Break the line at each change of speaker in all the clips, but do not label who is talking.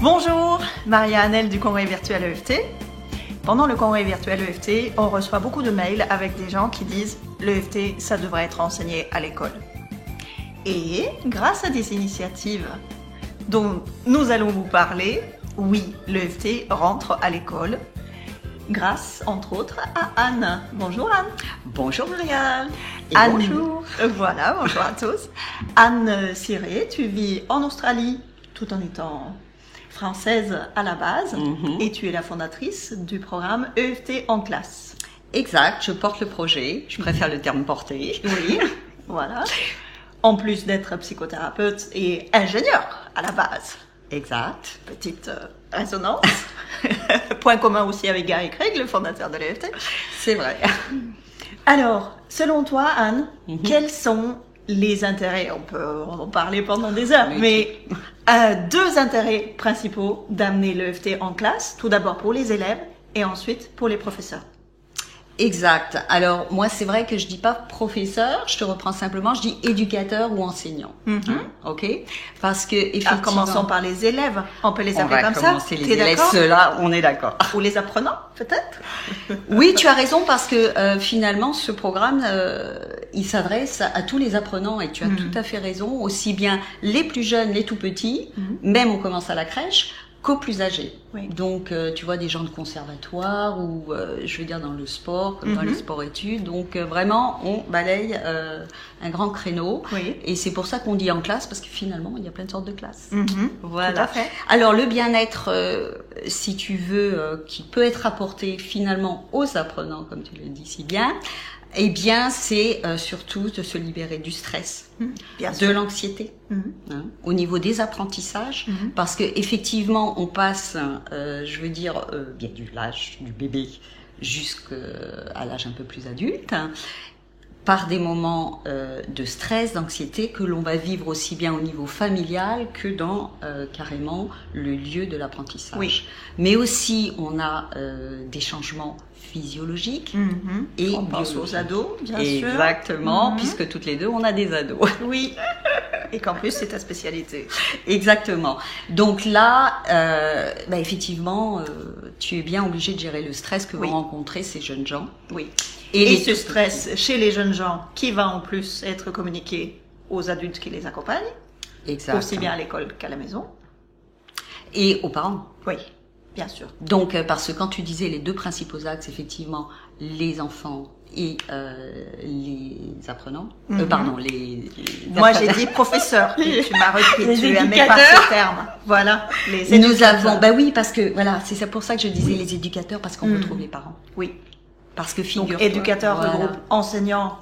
Bonjour, Maria-Annelle du Congrès virtuel EFT. Pendant le Congrès virtuel EFT, on reçoit beaucoup de mails avec des gens qui disent « l'EFT, ça devrait être enseigné à l'école ». Et grâce à des initiatives dont nous allons vous parler, oui, l'EFT rentre à l'école, grâce entre autres à Anne. Bonjour Anne.
Bonjour Maria.
Anne,
bonjour.
Voilà, bonjour à tous. Anne Ciré, tu vis en Australie tout en étant française à la base et tu es la fondatrice du programme EFT en classe.
Exact, je porte le projet, je préfère le terme porter.
Oui, voilà. En plus d'être psychothérapeute et ingénieur à la base.
Exact.
Petite résonance. Point commun aussi avec Gary Craig, le fondateur de l'EFT.
C'est vrai.
Alors, selon toi, Anne, quels sont les intérêts, on peut en parler pendant des heures, mais deux intérêts principaux d'amener l'EFT en classe, tout d'abord pour les élèves et ensuite pour les professeurs.
Exact. Alors, moi, c'est vrai que je dis pas professeur, je te reprends simplement, je dis éducateur ou enseignant. Ok? Parce que, effectivement.
Commençons par les élèves. On peut les appeler comme ça.
On va commencer les élèves, ceux-là, on est d'accord.
Ou les apprenants, peut-être?
Oui, tu as raison, parce que, finalement, ce programme, il s'adresse à tous les apprenants, et tu as tout à fait raison, aussi bien les plus jeunes, les tout petits, même on commence à la crèche, qu'aux plus âgés.
Oui.
Donc, tu vois, des gens de conservatoire ou, je veux dire, dans le sport, comme dans les sports-études. Donc, vraiment, on balaye un grand créneau.
Oui.
Et c'est pour ça qu'on dit en classe, parce que finalement, il y a plein de sortes de classes.
Voilà. Tout à fait.
Alors, le bien-être, si tu veux, qui peut être apporté finalement aux apprenants, comme tu le dis si bien, eh bien, c'est surtout de se libérer du stress, de l'anxiété, au niveau des apprentissages, parce que effectivement, on passe, je veux dire, bien du l'âge du bébé jusqu'à l'âge un peu plus adulte, par des moments de stress, d'anxiété que l'on va vivre aussi bien au niveau familial que dans carrément le lieu de l'apprentissage.
Oui.
Mais aussi, on a des changements physiologiques et
on pense aux ados, bien sûr.
Exactement, puisque toutes les deux, on a des ados.
Oui, et qu'en plus, c'est ta spécialité.
Exactement. Donc là, effectivement, tu es bien obligé de gérer le stress que vont rencontrer ces jeunes gens.
Oui. Et ce stress chez les jeunes gens qui va en plus être communiqué aux adultes qui les accompagnent, aussi bien à l'école qu'à la maison.
Et aux parents.
Oui, bien sûr.
Donc, parce que quand tu disais les deux principaux axes, effectivement, les enfants et les apprenants, pardon, les
moi j'ai dit professeur, tu m'as repris, tu aimais pas ce terme. Voilà, les éducateurs.
Nous avons, oui, parce que, voilà, c'est pour ça que je disais les éducateurs, parce qu'on retrouve les parents.
Oui.
Parce que
donc éducateurs regroupe enseignants,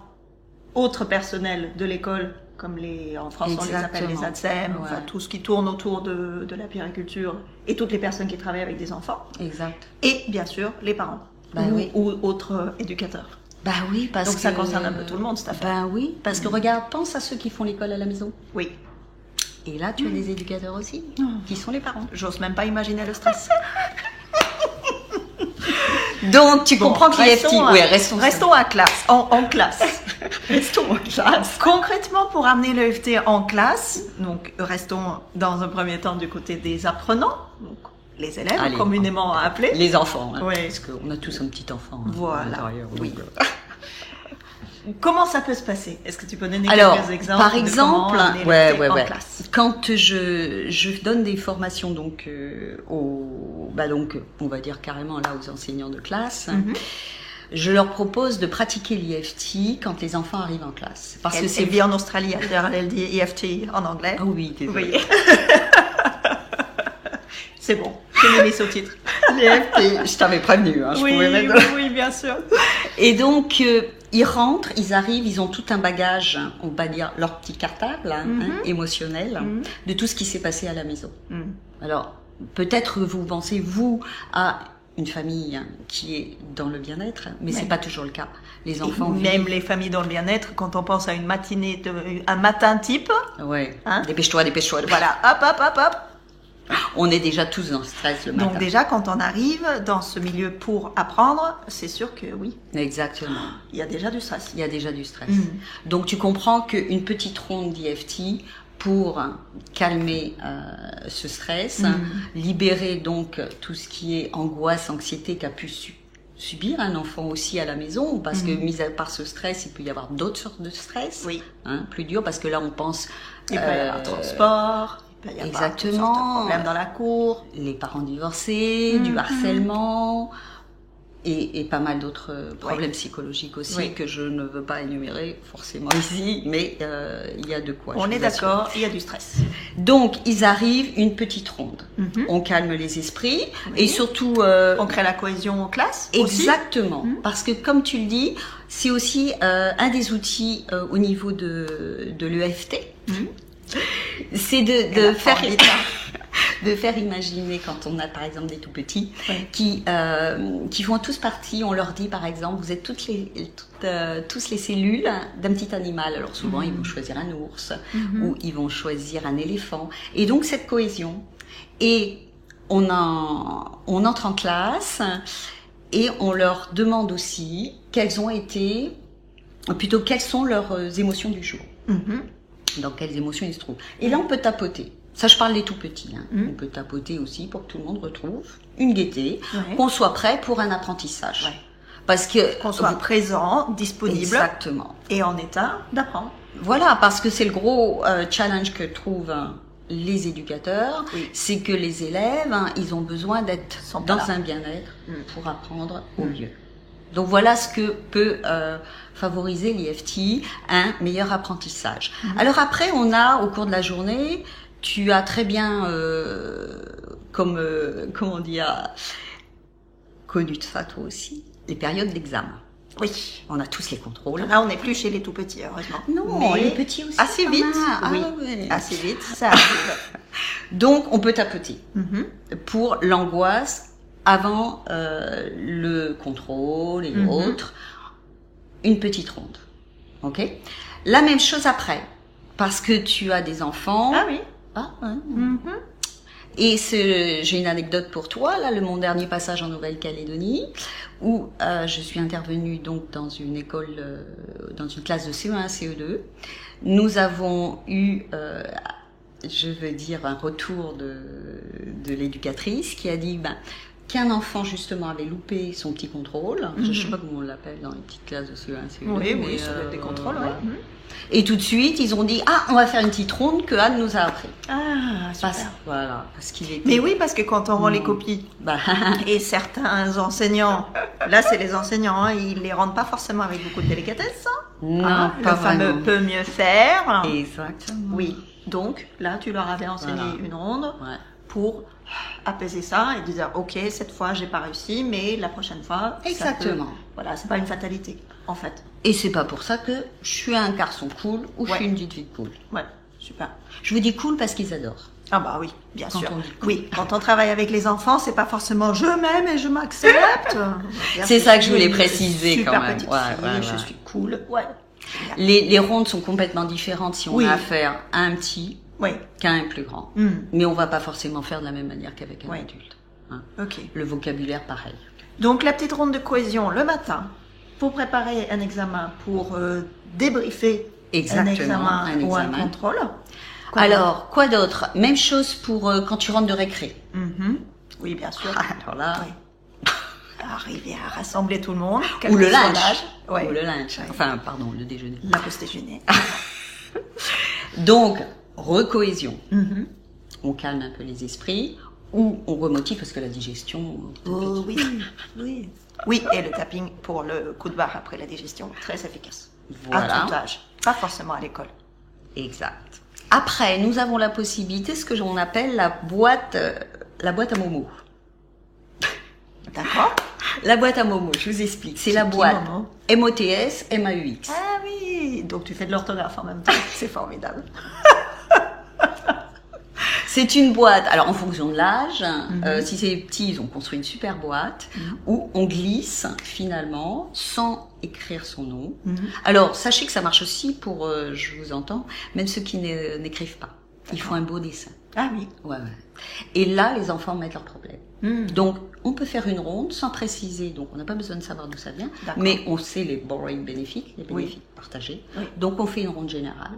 autres personnels de l'école, comme en France on les appelle les ATSEM, enfin tout ce qui tourne autour de la puériculture et toutes les personnes qui travaillent avec des enfants.
Exact.
Et bien sûr les parents ou autres éducateurs.
Oui, parce
donc
que
ça concerne un peu tout le monde cette affaire.
Oui, parce que regarde, pense à ceux qui font l'école à la maison.
Oui.
Et là tu as des éducateurs aussi, qui sont les parents.
J'ose même pas imaginer le stress.
Donc, tu comprends que l'EFT...
Restons à classe, en classe. Restons en classe. Concrètement, pour amener l'EFT en classe, donc restons dans un premier temps du côté des apprenants, donc les élèves, communément appelés.
Les enfants,
oui.
Parce qu'on a tous un petit enfant.
Voilà, oui. Comment ça peut se passer? Est-ce que tu peux donner quelques exemples?
Par exemple,
en classe.
Quand je donne des formations donc on va dire carrément là aux enseignants de classe, je leur propose de pratiquer l'EFT quand les enfants arrivent en classe.
Parce que c'est vit en Australie, elle dit EFT en anglais.
Ah oui, désolé.
Oui. C'est bon, j'ai mis les sous-titres.
L'EFT, je t'avais prévenu, je pouvais mettre...
Oui, bien sûr.
Et donc, ils rentrent, ils arrivent, ils ont tout un bagage, on va dire leur petit cartable émotionnel, de tout ce qui s'est passé à la maison. Alors, peut-être vous pensez, vous, à une famille qui est dans le bien-être, mais c'est pas toujours le cas. Les enfants
même les familles dans le bien-être, quand on pense à une matinée, un matin type.
Ouais. Dépêche-toi.
Voilà, hop.
On est déjà tous dans le stress le matin.
Donc déjà, quand on arrive dans ce milieu pour apprendre, c'est sûr que oui.
Exactement.
Il y a déjà du stress.
Donc tu comprends qu'une petite ronde d'EFT pour calmer ce stress, libérer donc tout ce qui est angoisse, anxiété qu'a pu subir un enfant aussi à la maison, parce que mis à part ce stress, il peut y avoir d'autres sortes de stress, plus dur, parce que là on pense...
Il peut y avoir un transport, il peut y avoir toutes sortes de problèmes dans la cour.
Les parents divorcés, du harcèlement... Et pas mal d'autres problèmes psychologiques aussi que je ne veux pas énumérer forcément ici, mais il y a de quoi.
On est d'accord, il y a du stress.
Donc ils arrivent une petite ronde. On calme les esprits et surtout
on crée la cohésion en classe.
Exactement, parce que comme tu le dis, c'est aussi un des outils au niveau de l'EFT. C'est de faire de faire imaginer quand on a par exemple des tout petits qui font tous partie, on leur dit par exemple vous êtes tous les cellules d'un petit animal. Alors souvent ils vont choisir un ours ou ils vont choisir un éléphant, et donc cette cohésion, et on entre en classe et on leur demande aussi quelles sont leurs émotions du jour, dans quelles émotions ils se trouvent, et là on peut tapoter. Ça, je parle des tout petits. On peut tapoter aussi pour que tout le monde retrouve une gaieté, qu'on soit prêt pour un apprentissage. Parce que
qu'on soit présent, disponible,
exactement,
et en état d'apprendre.
Voilà, parce que c'est le gros challenge que trouvent les éducateurs, c'est que les élèves, ils ont besoin d'être dans un bien-être pour apprendre au mieux. Donc voilà ce que peut favoriser l'EFT, un meilleur apprentissage. Alors après, on a au cours de la journée, tu as très bien, comment dire, connu de ça toi aussi, les périodes d'examen.
Oui.
On a tous les contrôles.
Là, on n'est plus chez les tout petits, heureusement.
Non, mais les petits aussi.
Assez vite. Assez vite, ça arrive.
Donc, on peut tapoter pour l'angoisse avant le contrôle et autres. Une petite ronde. Ok. La même chose après, parce que tu as des enfants.
Ah oui.
Et j'ai une anecdote pour toi, là, mon dernier passage en Nouvelle-Calédonie, où je suis intervenue donc dans une école, dans une classe de CE1, CE2. Nous avons eu, je veux dire, un retour de l'éducatrice qui a dit qu'un enfant justement avait loupé son petit contrôle. Je ne sais pas comment on l'appelle dans les petites classes de CE1, CE2.
Oui, ça doit être des contrôles,
Et tout de suite, ils ont dit on va faire une petite ronde que Anne nous a appris.
Ah, super.
Parce qu'il était...
Mais oui, parce que quand on rend les copies, et certains enseignants, là c'est les enseignants, ils les rendent pas forcément avec beaucoup de délicatesse.
Non,
pas le fameux peut mieux faire.
Exactement.
Oui. Donc là, tu leur avais enseigné une ronde pour apaiser ça et dire ok, cette fois j'ai pas réussi, mais la prochaine fois.
Exactement.
Voilà, c'est pas une fatalité en fait.
Et c'est pas pour ça que je suis un garçon cool ou je suis une petite fille cool.
Ouais, super.
Je vous dis cool parce qu'ils adorent.
Ah bah oui, bien sûr.
Cool.
Oui, quand on travaille avec les enfants, c'est pas forcément je m'aime et je m'accepte.
C'est ça que je voulais préciser quand même.
Petite fille, je suis cool. Ouais.
Les rondes sont complètement différentes si on a affaire à un petit qu'à un plus grand. Mais on va pas forcément faire de la même manière qu'avec un adulte. Le vocabulaire, pareil. Donc
la petite ronde de cohésion le matin pour préparer un examen, pour débriefer un examen ou un contrôle.
Alors, quoi d'autre? Même chose pour quand tu rentres de récré.
Oui, bien sûr.
Alors là...
Arriver à rassembler tout le monde.
Ou le lunch. Ou le lunch. Enfin, pardon, le déjeuner.
La pause déjeuner.
Donc, recohésion. On calme un peu les esprits, ou on remotive parce que la digestion... Oui, et le tapping pour le coup de barre après la digestion, très efficace.
À tout âge, pas forcément à l'école.
Exact. Après, nous avons la possibilité, ce que l'on appelle la boîte à momo.
D'accord.
La boîte à momo, je vous explique. C'est la boîte MOTS, MAUX.
Ah oui, donc tu fais de l'orthographe en même temps. C'est formidable.
C'est une boîte, alors en fonction de l'âge, si c'est petit, ils ont construit une super boîte où on glisse finalement sans écrire son nom. Alors sachez que ça marche aussi pour, je vous entends, même ceux qui n'écrivent pas. Ils font un beau dessin.
Ah oui.
Ouais. Et là, les enfants mettent leurs problèmes. Donc, on peut faire une ronde sans préciser, donc on n'a pas besoin de savoir d'où ça vient, mais on sait les borrowing bénéfiques, les bénéfices partagés. Donc, on fait une ronde générale.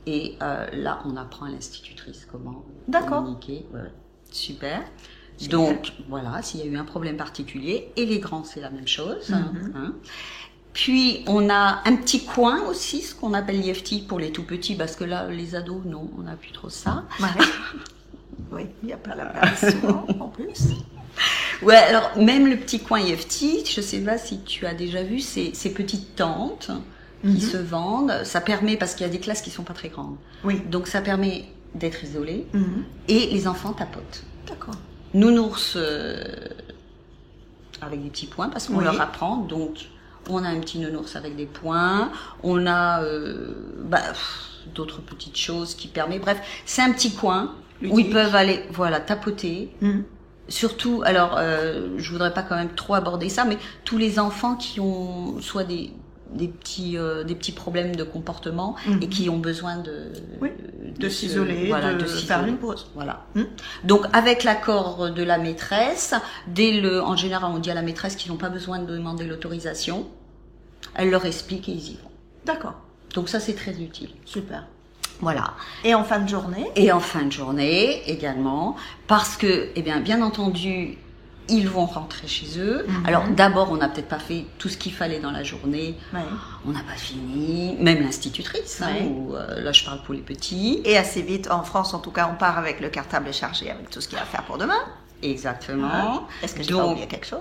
Et là, on apprend à l'institutrice comment communiquer. Ouais, super. Donc, voilà, s'il y a eu un problème particulier. Et les grands, c'est la même chose. Hein. Puis, on a un petit coin aussi, ce qu'on appelle l'EFT pour les tout petits, parce que là, les ados, non, on n'a plus trop ça.
Ouais. Oui, il n'y a pas la place souvent, en plus.
Ouais, alors, même le petit coin EFT, je ne sais pas si tu as déjà vu ces petites tentes qui se vendent. Ça permet, parce qu'il y a des classes qui ne sont pas très grandes.
Oui.
Donc, ça permet d'être isolé et les enfants tapotent.
D'accord.
Nounours avec des petits points, parce qu'on leur apprend, donc... On a un petit nounours avec des points, on a d'autres petites choses qui permettent. Bref, c'est un petit coin où ils peuvent aller, tapoter. Surtout, alors, je voudrais pas quand même trop aborder ça, mais tous les enfants qui ont soit des petits problèmes de comportement et qui ont besoin
de s'isoler, de faire une pause.
Voilà. Donc avec l'accord de la maîtresse, en général on dit à la maîtresse qu'ils n'ont pas besoin de demander l'autorisation. Elle leur explique et ils y vont.
D'accord.
Donc ça c'est très utile.
Super.
Voilà.
Et en fin de journée?
Et en fin de journée également, parce que, bien entendu, ils vont rentrer chez eux. Alors d'abord, on n'a peut-être pas fait tout ce qu'il fallait dans la journée. On n'a pas fini. Même l'institutrice, là je parle pour les petits.
Et assez vite, en France en tout cas, on part avec le cartable chargé avec tout ce qu'il y a à faire pour demain.
Exactement.
Est-ce que j'ai pas oublié quelque chose?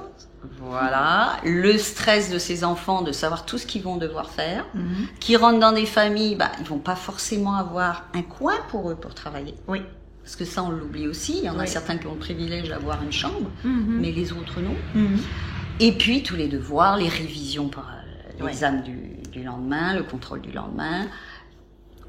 Voilà, le stress de ces enfants, de savoir tout ce qu'ils vont devoir faire, qui rentrent dans des familles, ils vont pas forcément avoir un coin pour eux pour travailler.
Oui.
Parce que ça, on l'oublie aussi. Il y en a certains qui ont le privilège d'avoir une chambre, mais les autres non. Et puis tous les devoirs, les révisions pour l'examen du lendemain, le contrôle du lendemain.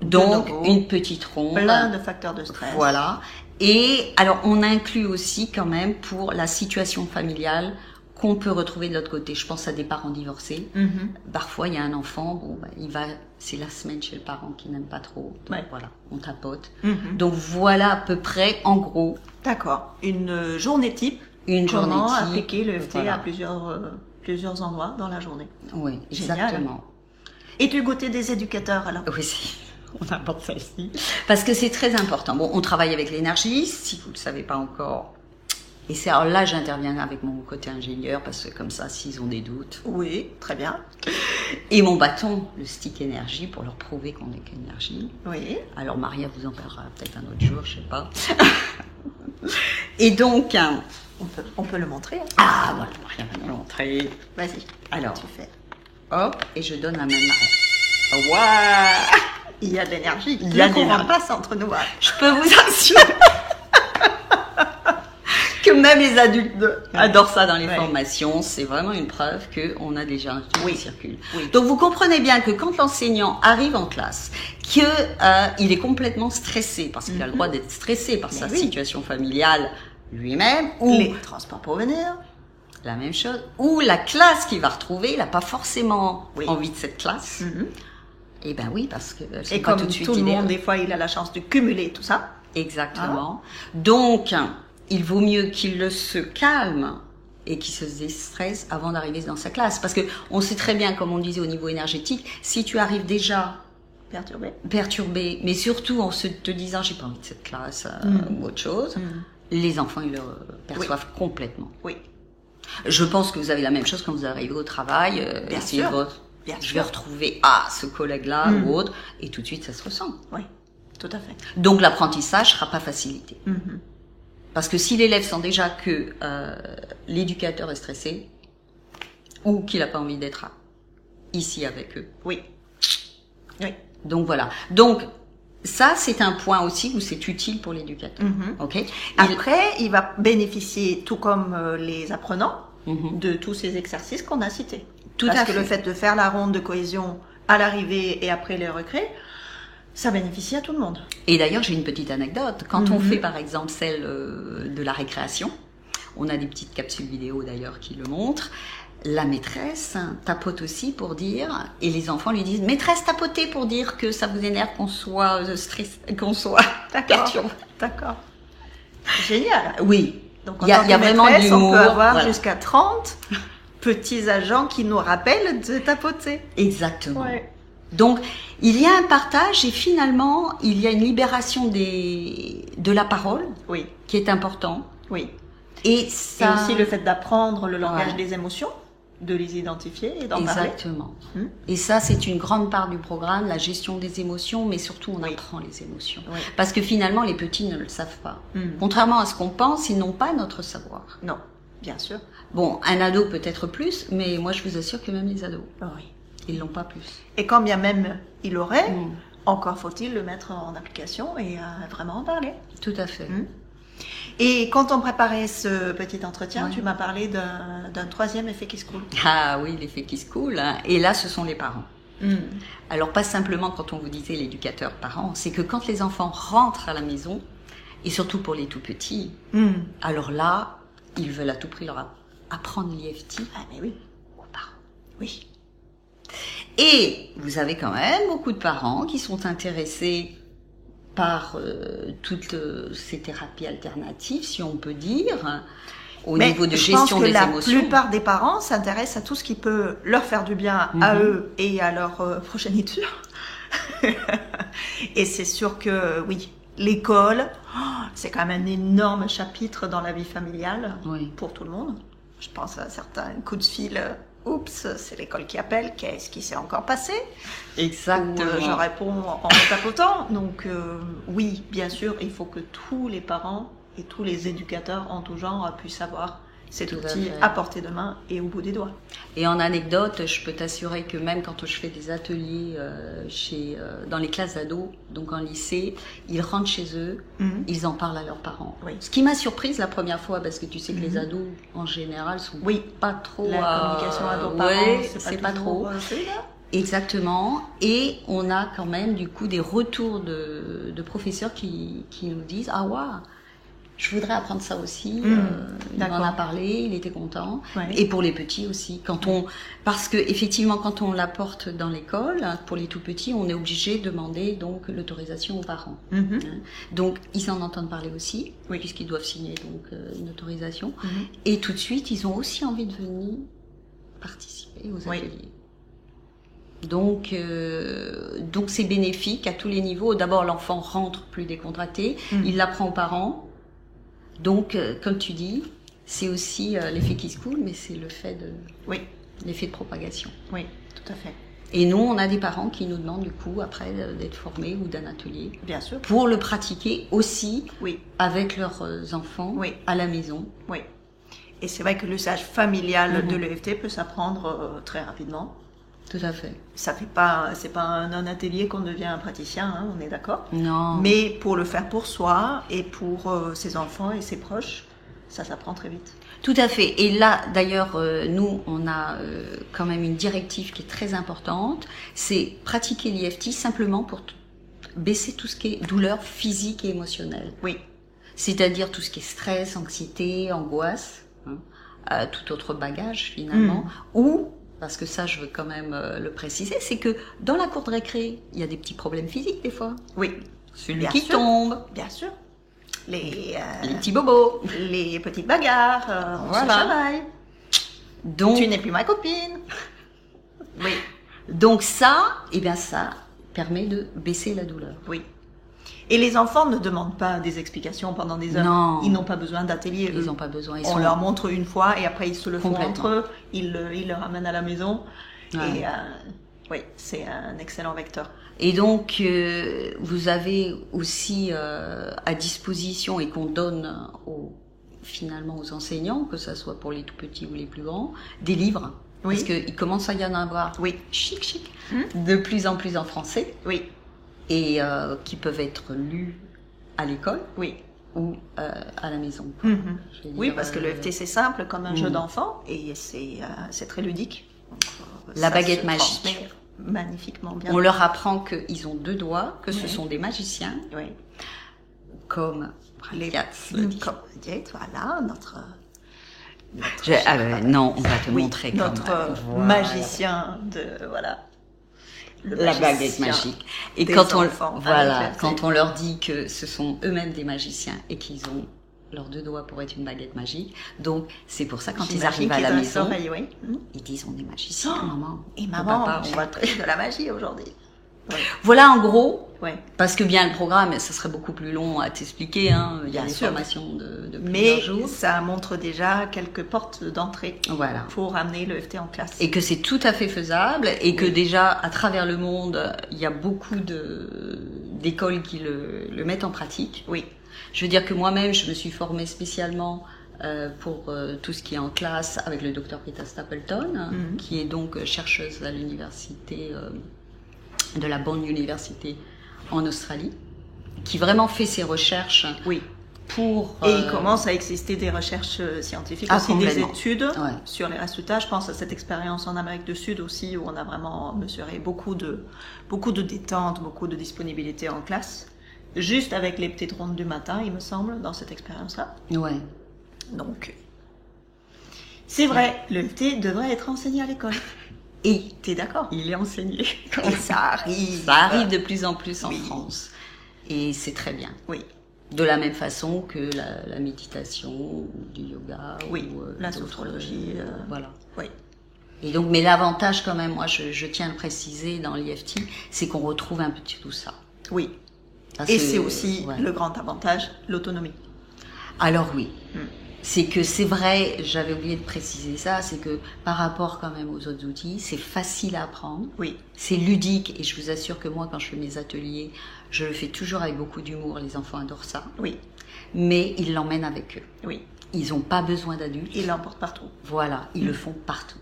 Donc une petite ronde.
Plein de facteurs de stress.
Voilà. Et alors on inclut aussi quand même pour la situation familiale qu'on peut retrouver de l'autre côté. Je pense à des parents divorcés. Parfois, il y a un enfant, c'est la semaine chez le parent qui n'aime pas trop. Donc voilà, on tapote. Donc voilà à peu près, en gros.
D'accord. Une journée type. Comment appliquer le EFT à plusieurs endroits dans la journée.
Oui, exactement.
Et du côté des éducateurs, alors?
Oui, on aborde ça ici. Parce que c'est très important. Bon, on travaille avec l'énergie, si vous ne le savez pas encore. Et c'est alors là, j'interviens avec mon côté ingénieur, parce que comme ça, s'ils ont des doutes.
Oui, très bien.
Et mon bâton, le stick énergie, pour leur prouver qu'on est qu'énergie.
Oui.
Alors Maria vous en parlera peut-être un autre jour, je sais pas. Et donc...
On peut le montrer.
Ah, voilà, Maria va nous le montrer.
Vas-y.
Alors,
tu fais.
Hop, et je donne la main de Maria. Waouh!
Il y a de l'énergie.
Il y a de l'énergie.
On passe entre nous.
Je peux vous assurer que même les adultes adorent ça dans les formations. C'est vraiment une preuve qu'on a déjà un truc qui circule. Donc vous comprenez bien que quand l'enseignant arrive en classe, qu'il est complètement stressé, parce qu'il a le droit d'être stressé par sa situation familiale lui-même, ou
les transports pour venir,
la même chose, ou la classe qu'il va retrouver, il n'a pas forcément envie de cette classe. Et ben oui, parce que
et comme tout le monde, des fois, il a la chance de cumuler tout ça.
Exactement. Donc, il vaut mieux qu'il se calme et qu'il se déstresse avant d'arriver dans sa classe. Parce que on sait très bien, comme on disait au niveau énergétique, si tu arrives déjà perturbé, mais surtout en te disant j'ai pas envie de cette classe ou autre chose, les enfants ils le perçoivent complètement.
Oui.
Je pense que vous avez la même chose quand vous arrivez au travail.
Bien sûr.
Je vais retrouver ce collègue-là ou autre, et tout de suite ça se ressent.
Oui, tout à fait.
Donc l'apprentissage sera pas facilité. Parce que si l'élève sent déjà que l'éducateur est stressé, ou qu'il n'a pas envie d'être ici avec eux.
Oui.
Donc voilà. Donc ça c'est un point aussi où c'est utile pour l'éducateur. Ok.
Après, il va bénéficier, tout comme les apprenants, de tous ces exercices qu'on a cités. Parce que le fait de faire la ronde de cohésion à l'arrivée et après les recrés, ça bénéficie à tout le monde.
Et d'ailleurs, j'ai une petite anecdote. Quand on fait par exemple celle de la récréation, on a des petites capsules vidéo d'ailleurs qui le montrent, la maîtresse tapote aussi pour dire, et les enfants lui disent, maîtresse tapotez pour dire que ça vous énerve qu'on soit stressé, qu'on soit perturbé.
D'accord. Génial.
Oui.
Donc
il y a vraiment de l'humour.
On peut avoir jusqu'à 30 petits agents qui nous rappellent de tapoter.
Exactement. Donc, il y a un partage et finalement, il y a une libération de la parole
Oui.
qui est important.
Oui.
Et
Et
ça...
aussi le fait d'apprendre le langage
Ouais.
des émotions, de les identifier et d'en parler.
Exactement.
Hmm.
Et ça, c'est une grande part du programme, la gestion des émotions, mais surtout, on
Oui.
apprend les émotions.
Oui.
Parce que finalement, les petits ne le savent pas.
Hmm.
Contrairement à ce qu'on pense, ils n'ont pas notre savoir.
Non, bien sûr.
Bon, un ado peut-être plus, mais moi, je vous assure que même les ados,
Oui.
ils l'ont pas plus.
Et quand bien même il aurait,
Hmm.
encore faut-il le mettre en application et vraiment en parler.
Tout à fait.
Hmm. Et quand on préparait ce petit entretien,
Ouais.
tu m'as parlé d'un troisième effet qui se coule.
Ah oui, l'effet qui se coule. Hein. Et là, ce sont les parents.
Hmm.
Alors, pas simplement quand on vous disait l'éducateur parent, c'est que quand les enfants rentrent à la maison, et surtout pour les tout petits,
Hmm.
alors là, ils veulent à tout prix leur apprendre l'IFT
Ah mais oui,
aux parents.
oui.
Et vous avez quand même beaucoup de parents qui sont intéressés par toutes ces thérapies alternatives, si on peut dire, au
Mais
niveau de
je
gestion
pense que
des
la
émotions.
plupart des parents s'intéressent à tout ce qui peut leur faire du bien à eux et à leur progéniture. Et c'est sûr que oui, l'école, c'est quand même un énorme chapitre dans la vie familiale
Oui.
pour tout le monde. Je pense à certains coups de fil. Oups, c'est l'école qui appelle. Qu'est-ce qui s'est encore passé?
Exactement.
Ou, je réponds en tapotant. Donc oui, bien sûr, il faut que tous les parents et tous les éducateurs en tout genre puissent avoir cet
Tout à
outil
fait.
à portée de main et au bout des doigts.
Et en anecdote, je peux t'assurer que même quand je fais des ateliers dans les classes d'ados, donc en lycée, ils rentrent chez eux,
Mhm.
ils en parlent à leurs parents.
Oui.
Ce qui m'a surprise la première fois, parce que tu sais que les ados, en général, sont
Oui.
pas trop...
La communication ado-parent,
ouais,
c'est pas
trop.
toujours, celui-là.
Exactement. Et on a quand même du coup des retours de professeurs qui nous disent « Ah waouh, je voudrais apprendre ça aussi. Il m'en
d'accord.
a parlé, il était content.
Ouais.
Et pour les petits aussi. Parce que effectivement, quand on l'apporte dans l'école, pour les tout petits, on est obligé de demander donc l'autorisation aux parents.
Mhm.
Donc ils en entendent parler aussi,
Oui.
puisqu'ils doivent signer donc une autorisation.
Mhm.
Et tout de suite, ils ont aussi envie de venir participer aux
Oui.
ateliers. Donc c'est bénéfique à tous les niveaux. D'abord, l'enfant rentre plus décontracté, il l'apprend aux parents. Donc, comme tu dis, c'est aussi l'effet qui se coule, mais c'est
Oui,
l'effet de propagation.
oui, tout à fait.
Et nous, on a des parents qui nous demandent du coup après d'être formés ou d'un atelier
Bien sûr.
pour le pratiquer aussi
Oui,
avec leurs enfants
Oui.
à la maison.
oui. Et c'est vrai que l'usage familial de l'EFT peut s'apprendre très rapidement.
Tout à fait.
Ça fait pas, c'est pas un atelier qu'on devient un praticien, hein, on est d'accord.
Non.
Mais pour le faire pour soi et pour ses enfants et ses proches, ça s'apprend très vite.
Tout à fait. Et là, d'ailleurs, nous, on a quand même une directive qui est très importante. C'est pratiquer l'IFT simplement pour baisser tout ce qui est douleur physique et émotionnelle.
Oui,
C'est-à-dire tout ce qui est stress, anxiété, angoisse, tout autre bagage finalement. Ou, parce que ça, je veux quand même le préciser, c'est que dans la cour de récré, il y a des petits problèmes physiques des fois.
oui,
Celui
Bien
qui
sûr.
tombe,
bien sûr. Les
les petits bobos.
les petites bagarres, on
Voilà.
se chamaille.
Donc,
Tu n'es plus ma copine. Oui,
donc ça, eh bien ça permet de baisser la douleur.
oui. Et les enfants ne demandent pas des explications pendant des heures.
Non.
Ils n'ont pas besoin d'atelier.
Ils
eux.
n'ont pas besoin. Ils
On
sont...
leur montre une fois et après ils se le font
Complètement.
entre eux. Ils le ramènent à la maison.
Ouais.
Et oui, c'est un excellent vecteur.
Et donc, vous avez aussi à disposition et qu'on donne finalement aux enseignants, que ce soit pour les tout petits ou les plus grands, des livres.
Oui.
Parce qu'il commence à y en avoir
Oui,
chic, de plus en plus en français,
oui,
et qui peuvent être lus à l'école
oui.
ou à la maison.
Mhm.
Je veux
Oui,
dire,
parce que le FT c'est simple comme un jeu d'enfant et c'est très ludique.
La
Ça
baguette
se
magique.
transmet magnifiquement bien.
On leur apprend qu'ils ont 2 doigts, que ce sont des magiciens,
Oui.
comme Pratias le dit.
Comme vous dites, voilà, notre
Non, on va te
oui,
montrer
notre
voilà.
magicien de voilà. Le
La
magicien
baguette magique. Et
des
quand on,
enfants avec
voilà,
l'FT.
quand on leur dit que ce sont eux-mêmes des magiciens et qu'ils ont leurs 2 doigts pour être une baguette magique, donc c'est pour ça quand ils
J'imagine
arrivent à la
qu'ils ont
maison,
oreille, oui.
ils disent on est magicien, maman.
Et
Ou
maman,
papa,
on va créer de la magie aujourd'hui. Ouais.
Voilà en gros.
Ouais.
Parce que bien le programme, ça serait beaucoup plus long à t'expliquer. Hein. Il y a
Bien
des
sûr.
formations de plusieurs
Mais
jours.
ça montre déjà quelques portes d'entrée
Voilà.
pour amener l'EFT en classe.
Et que c'est tout à fait faisable et que déjà à travers le monde, il y a beaucoup d'écoles qui le mettent en pratique.
Oui.
Je veux dire que moi-même, je me suis formée spécialement pour tout ce qui est en classe avec le docteur Rita Stapleton, qui est donc chercheuse à l'université de la Bond University en Australie, qui vraiment fait ses recherches
Oui.
pour...
Et il commence à exister des recherches scientifiques,
Ah,
aussi des
complètement.
études
Ouais.
sur les résultats. Je pense à cette expérience en Amérique du Sud aussi, où on a vraiment mesuré beaucoup de détente, beaucoup de disponibilité en classe, juste avec les petites rondes du matin, il me semble, dans cette expérience-là.
Ouais.
Donc, c'est vrai, l'EFT devrait être enseigné à l'école.
Et
T'es d'accord?
il est enseigné.
Et ça arrive.
Ça arrive de plus en plus en
Oui.
France. Et c'est très bien.
Oui,
De la même façon que la méditation, ou du yoga,
oui,
ou
la
d'autres,
sophrologie.
voilà.
Oui,
Et donc, mais l'avantage quand même, moi je tiens à le préciser dans l'EFT, c'est qu'on retrouve un petit tout ça.
oui.
Parce
Et
que-
c'est aussi
ouais.
le grand avantage, l'autonomie.
Alors oui, c'est que c'est vrai, j'avais oublié de préciser ça, c'est que par rapport quand même aux autres outils, c'est facile à apprendre,
Oui,
c'est ludique et je vous assure que moi quand je fais mes ateliers, je le fais toujours avec beaucoup d'humour, les enfants adorent ça,
oui,
mais ils l'emmènent avec eux.
oui.
Ils n'ont pas besoin d'adultes.
Il l'emporte partout.
Voilà, ils le font partout.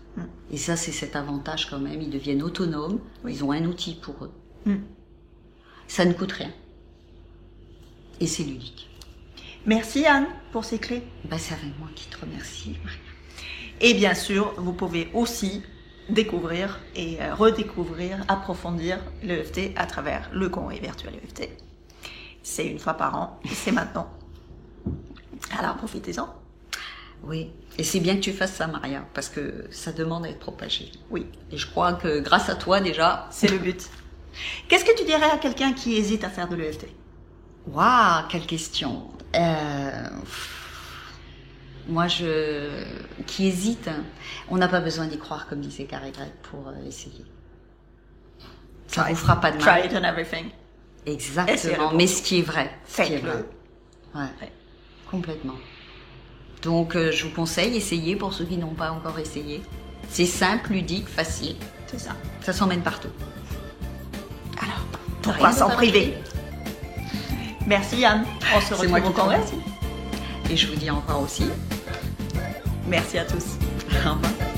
Et ça, c'est cet avantage quand même. Ils deviennent autonomes.
Oui.
Ils ont un outil pour eux.
Mm.
Ça ne coûte rien. Et c'est ludique.
Merci Anne pour ces clés.
Bah, c'est avec moi qui te remercie, Maria.
Et bien sûr, vous pouvez aussi découvrir et redécouvrir, approfondir l'EFT à travers le congrès virtuel EFT. C'est une fois par an, et c'est maintenant. Alors profitez-en.
Oui. Et c'est bien que tu fasses ça, Maria, parce que ça demande à être propagé.
Oui,
Et je crois que grâce à toi, déjà...
c'est le but. Qu'est-ce que tu dirais à quelqu'un qui hésite à faire de l'EFT?
Waouh, quelle question. Moi, qui hésite, on n'a pas besoin d'y croire, comme disait Carrie Greg, pour essayer. Ça vous fera pas de
Try
mal.
it and everything.
Exactement,
Essayez-le.
mais ce qui est vrai. Ce qui est
Faites-le.
vrai. Ouais,
Ouais.
complètement. Donc, je vous conseille, essayez pour ceux qui n'ont pas encore essayé. C'est simple, ludique, facile.
C'est ça.
Ça s'emmène partout.
Alors,
Rien
pourquoi
de
s'en
pas
priver? Merci Anne. On se
C'est moi
retrouve
qui
au
te
congrès.
remercie. Et je vous dis encore aussi,
Merci à tous.
au revoir.